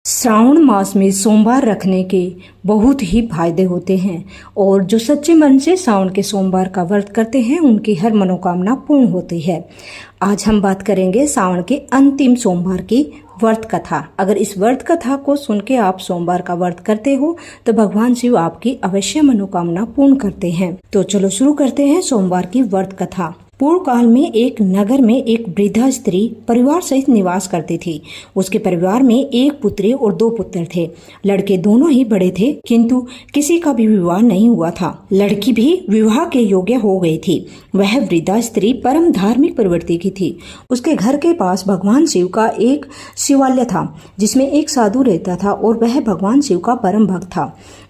श्रावण मास में सोमवार रखने के बहुत ही फायदे होते हैं और जो सच्चे मन से श्रावण के सोमवार का व्रत करते हैं उनकी हर मनोकामना पूर्ण होती है। आज हम बात करेंगे श्रावण के अंतिम सोमवार की व्रत कथा। अगर इस व्रत कथा को सुन के आप सोमवार का व्रत करते हो तो भगवान शिव आपकी अवश्य मनोकामना पूर्ण करते हैं। तो चलो शुरू करते हैं सोमवार की व्रत कथा। पूर्व काल में एक नगर में एक वृद्धा स्त्री परिवार सहित निवास करती थी। उसके परिवार में एक पुत्री और 2 पुत्र थे। लड़के दोनों ही बड़े थे, किंतु किसी का भी विवाह नहीं हुआ था। लड़की भी विवाह के योग्य हो गई थी। वह वृद्धा स्त्री परम धार्मिक प्रवृत्ति की थी। उसके घर के पास भगवान शिव का एक शिवालय था, जिसमें एक साधु रहता था और वह भगवान शिव का परम भक्त था।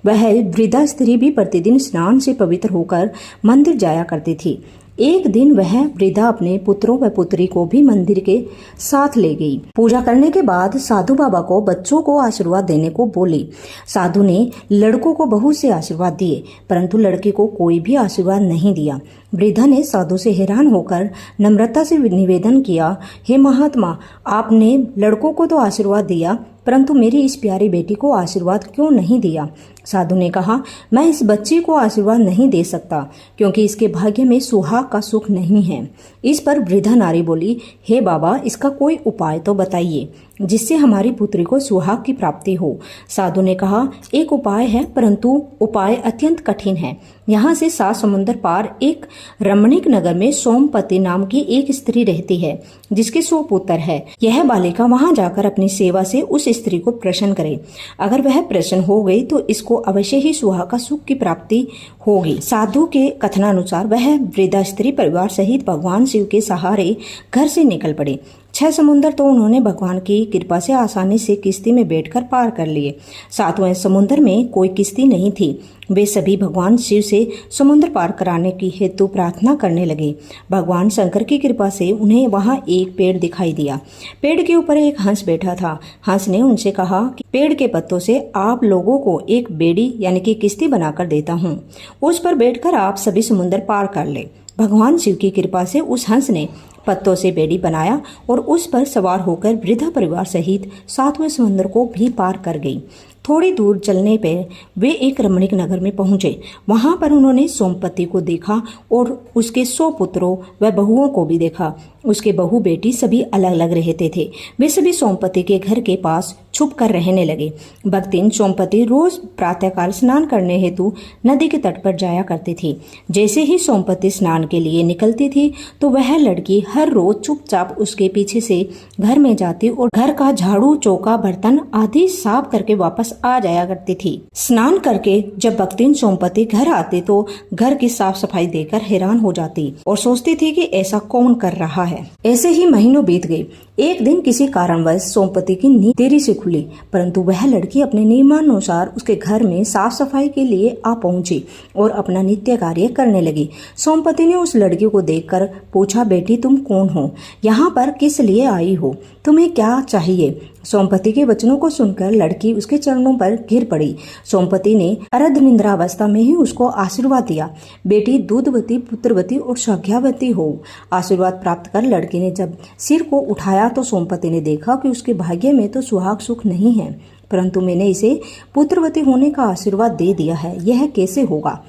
वह वृद्धा स्त्री भी प्रतिदिन स्नान से पवित्र होकर मंदिर जाया करती थी। एक दिन वह वृद्धा अपने पुत्रों व पुत्री को भी मंदिर के साथ ले गई। पूजा करने के बाद साधु बाबा को बच्चों को आशीर्वाद देने को बोली। साधु ने लड़कों को बहुत से आशीर्वाद दिए, परंतु लड़के को कोई भी आशीर्वाद नहीं दिया। वृद्धा ने साधु से हैरान होकर नम्रता से निवेदन किया, हे महात्मा, आपने लड़कों को तो आशीर्वाद दिया, परंतु मेरी इस प्यारी बेटी को आशीर्वाद क्यों नहीं दिया? साधु ने कहा, मैं इस बच्ची को आशीर्वाद नहीं दे सकता, क्योंकि इसके भाग्य में सुहाग का सुख नहीं है। इस पर वृद्धा नारी बोली, हे बाबा, इसका कोई उपाय तो बताइए जिससे हमारी पुत्री को सुहाग की प्राप्ति हो। साधु ने कहा, एक उपाय है, परंतु उपाय अत्यंत कठिन है। यहाँ से 7 समुद्र पार एक रमणीक नगर में सोमपति नाम की एक स्त्री रहती है, जिसके 100 पुत्र है। यह बालिका वहाँ जाकर अपनी सेवा से उस स्त्री को प्रसन्न करे। अगर वह प्रसन्न हो गई तो इसको अवश्य ही सुहाग का सुख की प्राप्ति होगी। साधु के कथनानुसार वह वृद्धा स्त्री परिवार सहित भगवान शिव के सहारे घर से निकल पड़े। 6 समुद्र तो उन्होंने भगवान की कृपा से आसानी से किश्ती में बैठकर पार कर लिए। 7वें समुद्र में कोई किश्ती नहीं थी। वे सभी भगवान शिव से समुद्र पार कराने की हेतु प्रार्थना करने लगे। भगवान शंकर की कृपा से उन्हें वहां एक पेड़ दिखाई दिया। पेड़ के ऊपर एक हंस बैठा था। हंस ने उनसे कहा कि पेड़ के पत्तों से आप लोगों को एक बेड़ी यानी कि किश्ती बनाकर देता हूँ। उस पर बैठकर आप सभी समुद्र पार कर ले। भगवान शिव की कृपा से उस हंस ने पत्तों से बेड़ी बनाया और उस पर सवार होकर वृद्धा परिवार सहित 7वें समुद्र को भी पार कर गई। थोड़ी दूर चलने पर वे एक रमणीक नगर में पहुंचे। वहां पर उन्होंने सोमपति को देखा और उसके 100 पुत्रों व बहुओं को भी देखा। उसके बहू बेटी सभी अलग अलग रहते थे। वे सभी सोमपति के घर के पास छुप कर रहने लगे। भक्तिन सोमपति रोज प्रातःकाल स्नान करने हेतु नदी के तट पर जाया करती थी। जैसे ही सोमपति स्नान के लिए निकलती थी तो वह लड़की हर रोज चुपचाप उसके पीछे से घर में जाती और घर का झाड़ू, चौका, बर्तन आदि साफ करके वापस आ जाया करती थी। स्नान करके जब भक्तिन सोमपति घर आते तो घर की साफ सफाई देखकर हैरान हो जाती और सोचती थी कि ऐसा कौन कर रहा है। ऐसे ही महीनों बीत गए। एक दिन किसी कारणवश सोमपति की नींद देरी से खुली, परंतु वह लड़की अपने नियमानुसार उसके घर में साफ सफाई के लिए आ पहुंची और अपना नित्य कार्य करने लगी। सोमपति ने उस लड़की को देखकर पूछा, बेटी तुम कौन हो? यहाँ पर किस लिए आई हो? तुम्हें क्या चाहिए? सोमपति के वचनों को सुनकर लड़की उसके चरणों पर गिर पड़ी। सोमपति ने अर्ध निद्रावस्था में ही उसको आशीर्वाद दिया, बेटी दूधवती, पुत्रवती और सौभाग्यवती हो। आशीर्वाद प्राप्त कर लड़की ने जब सिर को उठाया तो सोमपति ने देखा कि उसके भाग्य में तो सुहाग सुख नहीं है, परंतु मैंने इसे पुत्रवती होने का आशीर्वाद दे दिया है। यह कैसे होगा?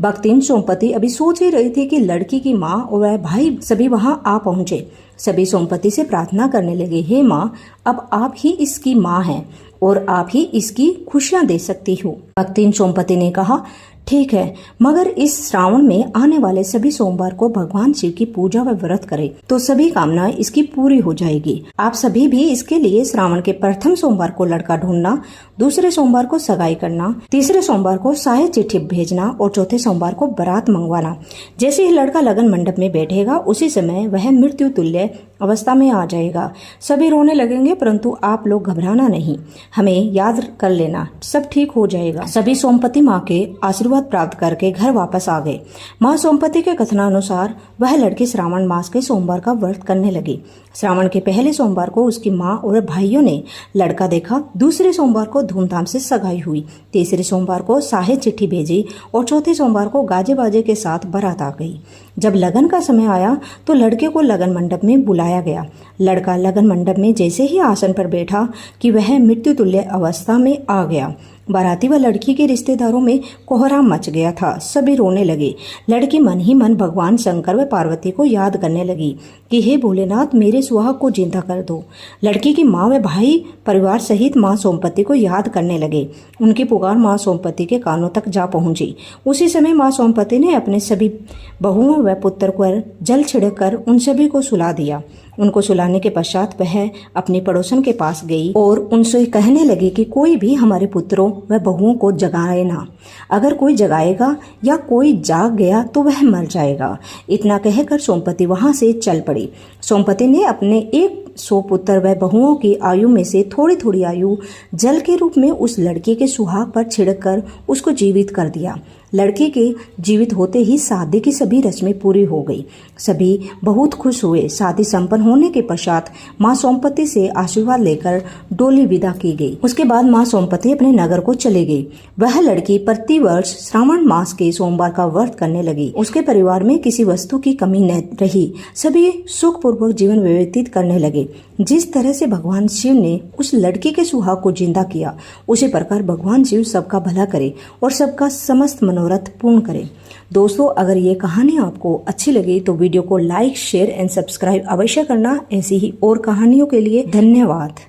भक्तिन सोमपति अभी सोच ही रही थी कि लड़की की माँ और वह भाई सभी वहां आ पहुंचे। सभी सोमपति से प्रार्थना करने लगे, हे माँ, अब आप ही इसकी माँ हैं और आप ही इसकी खुशियां दे सकती हो। भक्तिन सोमपति ने कहा, ठीक है, मगर इस श्रावण में आने वाले सभी सोमवार को भगवान शिव की पूजा व व्रत करें तो सभी कामनाएं इसकी पूरी हो जाएगी। आप सभी भी इसके लिए श्रावण के प्रथम सोमवार को लड़का ढूंढना, दूसरे सोमवार को सगाई करना, तीसरे सोमवार को शाही चिट्ठी भेजना और चौथे सोमवार को बारात मंगवाना। जैसे ही लड़का लगन मंडप में बैठेगा उसी समय वह मृत्यु तुल्य अवस्था में आ जाएगा। सभी रोने लगेंगे, परंतु आप लोग घबराना नहीं, हमें याद कर लेना, सब ठीक हो जाएगा। सभी सोमपति माँ के आशीर्वाद दंडवत प्राप्त करके घर वापस आ गए। माँ सोमपति के कथनानुसार वह लड़की श्रावण मास के सोमवार का व्रत करने लगी। श्रावण के पहले सोमवार को उसकी माँ और भाइयों ने लड़का देखा। दूसरे सोमवार को धूमधाम से सगाई हुई। तीसरे सोमवार को शाही चिट्ठी भेजी और चौथे सोमवार को गाजे बाजे के साथ बारात आ गई। जब लगन का समय आया तो लड़के को लगन मंडप में बुलाया गया। लड़का लगन मंडप में जैसे ही आसन पर बैठा कि वह मृत्यु तुल्य अवस्था में आ गया। बाराती व लड़की के रिश्तेदारों में कोहराम मच गया था। सभी रोने लगे। लड़की मन ही मन भगवान शंकर व पार्वती को याद करने लगी कि हे भोलेनाथ, मेरे सुहाग को जिंदा कर दो। लड़की की माँ व भाई परिवार सहित माँ सोमपति को याद करने लगे। उनकी पुकार माँ सोमपति के कानों तक जा पहुंची। उसी समय माँ सोमपति ने अपने सभी बहुओं व पुत्र पर जल छिड़क कर उन सभी को सुला दिया। उनको सुलाने के पश्चात वह अपनी पड़ोसन के पास गई और उनसे कहने लगी कि कोई भी हमारे पुत्रों व बहुओं को जगाए ना। अगर कोई जगाएगा या कोई जाग गया तो वह मर जाएगा। इतना कहकर सोमपति वहां से चल पड़ी। सोमपति ने अपने 100 पुत्र व बहुओं की आयु में से थोड़ी थोड़ी आयु जल के रूप में उस लड़की के सुहाग पर छिड़क कर उसको जीवित कर दिया। लड़के के जीवित होते ही शादी की सभी रस्में पूरी हो गई। सभी बहुत खुश हुए। शादी संपन्न होने के पश्चात माँ सोमपति से आशीर्वाद लेकर डोली विदा की गई। उसके बाद माँ सोमपति अपने नगर को चले गई। वह लड़की प्रति वर्ष श्रावण मास के सोमवार का व्रत करने लगी। उसके परिवार में किसी वस्तु की कमी न रही। सभी सुखपूर्वक जीवन व्यतीत करने लगे। जिस तरह से भगवान शिव ने उस लड़की के सुहाग को जिंदा किया, उसी प्रकार भगवान शिव सबका भला करे और सबका समस्त मनोरथ पूर्ण करे। दोस्तों, अगर ये कहानी आपको अच्छी लगी तो वीडियो को लाइक, शेयर एंड सब्सक्राइब अवश्य करना। ऐसी ही और कहानियों के लिए धन्यवाद।